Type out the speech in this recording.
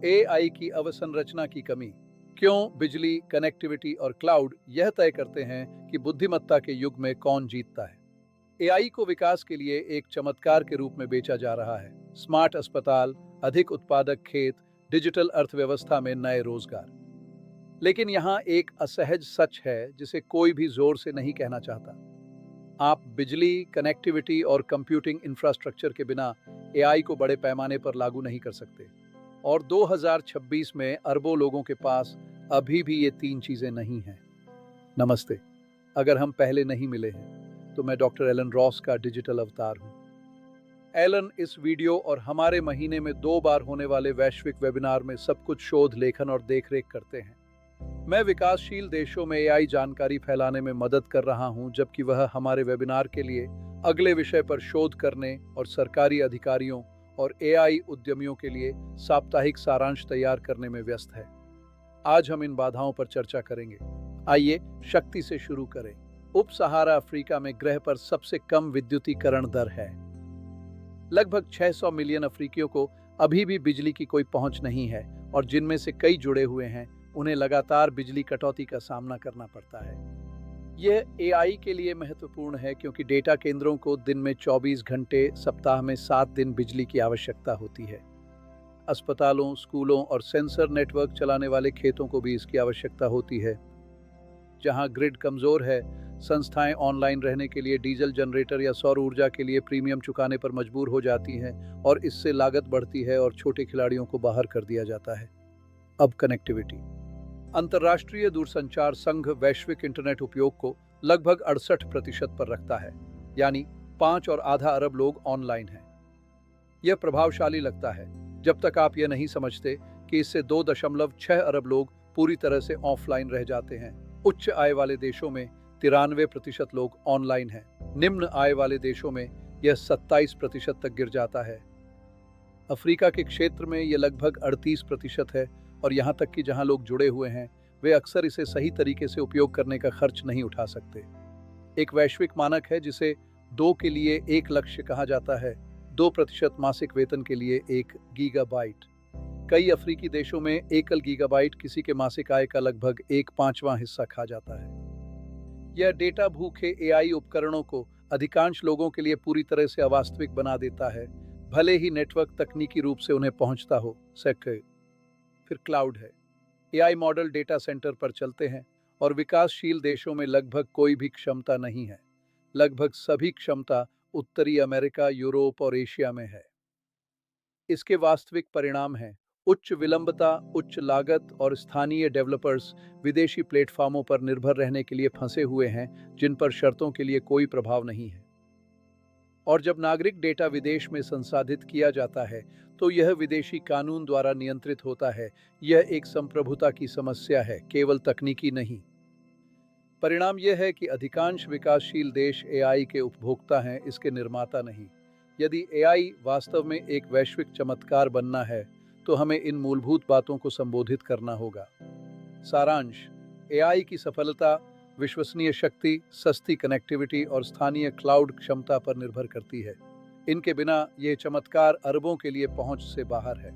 AI की अवसंरचना की कमी। क्यों बिजली, कनेक्टिविटी और क्लाउड यह तय करते हैं कि बुद्धिमत्ता के युग में कौन जीतता है। एआई को विकास के लिए एक चमत्कार के रूप में बेचा जा रहा है। स्मार्ट अस्पताल, अधिक उत्पादक खेत, डिजिटल अर्थव्यवस्था में नए रोजगार। लेकिन यहाँ एक असहज सच है जिसे कोई भी जोर से नहीं कहना चाहता। आप बिजली, कनेक्टिविटी और कंप्यूटिंग इंफ्रास्ट्रक्चर के बिना एआई को बड़े पैमाने पर लागू नहीं कर सकते। और 2026 में अरबों लोगों के पास अभी भी ये तीन चीजें नहीं हैं। नमस्ते। अगर हम पहले नहीं मिले हैं तो मैं डॉक्टर एलन रॉस का डिजिटल अवतार हूँ। एलन इस वीडियो और हमारे महीने में 2 बार होने वाले वैश्विक वेबिनार में सब कुछ शोध, लेखन और देखरेख करते हैं। मैं विकासशील देशों में एआई जानकारी फैलाने में मदद कर रहा हूं, जबकि वह हमारे वेबिनार के लिए अगले विषय पर शोध करने और सरकारी अधिकारियों और एआई उद्यमियों के लिए साप्ताहिक सारांश तैयार करने में व्यस्त है। आज हम इन बाधाओं पर चर्चा करेंगे। आइए शक्ति से शुरू करें। उप सहारा अफ्रीका में ग्रह पर सबसे कम विद्युतीकरण दर है। लगभग 600 मिलियन अफ्रीकियों को अभी भी बिजली की कोई पहुंच नहीं है और जिनमें से कई जुड़े हुए हैं, उन्हें लगातार बिजली कटौती का सामना करना पड़ता है। यह एआई के लिए महत्वपूर्ण है क्योंकि डेटा केंद्रों को दिन में 24 घंटे, सप्ताह में 7 दिन बिजली की आवश्यकता होती है। अस्पतालों, स्कूलों और सेंसर नेटवर्क चलाने वाले खेतों को भी इसकी आवश्यकता होती है। जहां ग्रिड कमजोर है, संस्थाएं ऑनलाइन रहने के लिए डीजल जनरेटर या सौर ऊर्जा के लिए प्रीमियम चुकाने पर मजबूर हो जाती हैं और इससे लागत बढ़ती है और छोटे खिलाड़ियों को बाहर कर दिया जाता है। अब कनेक्टिविटी। अंतर्राष्ट्रीय दूरसंचार संघ वैश्विक इंटरनेट उपयोग को लगभग 68% पर रखता है, यानी 5.5 अरब लोग ऑनलाइन हैं। यह प्रभावशाली लगता है जब तक आप यह नहीं समझते कि इससे 2.6 अरब लोग पूरी तरह से ऑफलाइन रह जाते हैं। उच्च आय वाले देशों में 93% लोग ऑनलाइन हैं। निम्न आय वाले देशों में यह 27% तक गिर जाता है। अफ्रीका के क्षेत्र में यह लगभग 38% है और यहाँ तक कि जहाँ लोग जुड़े हुए हैं, वे अक्सर इसे सही तरीके से उपयोग करने का खर्च नहीं उठा सकते। एक वैश्विक मानक है जिसे 2 के लिए 1 लक्ष्य कहा जाता है। 2% मासिक वेतन के लिए 1 गीगाबाइट। कई अफ्रीकी देशों में एकल गीगाबाइट किसी के मासिक आय का लगभग 1/5वां हिस्सा खा जाता है। यह डेटा भूखे एआई उपकरणों को अधिकांश लोगों के लिए पूरी तरह से अवास्तविक बना देता है, भले ही नेटवर्क तकनीकी रूप से उन्हें पहुंचता हो सके। फिर क्लाउड है। एआई मॉडल डेटा सेंटर पर चलते हैं और विकासशील देशों में लगभग कोई भी क्षमता नहीं है। लगभग सभी क्षमता उत्तरी अमेरिका, यूरोप और एशिया में है। इसके वास्तविक परिणाम हैं उच्च विलंबता, उच्च लागत और स्थानीय डेवलपर्स विदेशी प्लेटफॉर्मों पर निर्भर रहने के लिए फंसे हुए हैं, जिन पर शर्तों के लिए कोई प्रभाव नहीं है। और जब नागरिक डेटा विदेश में संसाधित किया जाता है तो यह विदेशी कानून द्वारा नियंत्रित होता है। यह एक संप्रभुता की समस्या है, केवल तकनीकी नहीं। परिणाम यह है कि अधिकांश विकासशील देश एआई के उपभोक्ता हैं, इसके निर्माता नहीं। यदि एआई वास्तव में एक वैश्विक चमत्कार बनना है तो हमें इन मूलभूत बातों को संबोधित करना होगा। सारांश। एआई की सफलता विश्वसनीय शक्ति, सस्ती कनेक्टिविटी और स्थानीय क्लाउड क्षमता पर निर्भर करती है। इनके बिना ये चमत्कार अरबों के लिए पहुंच से बाहर है।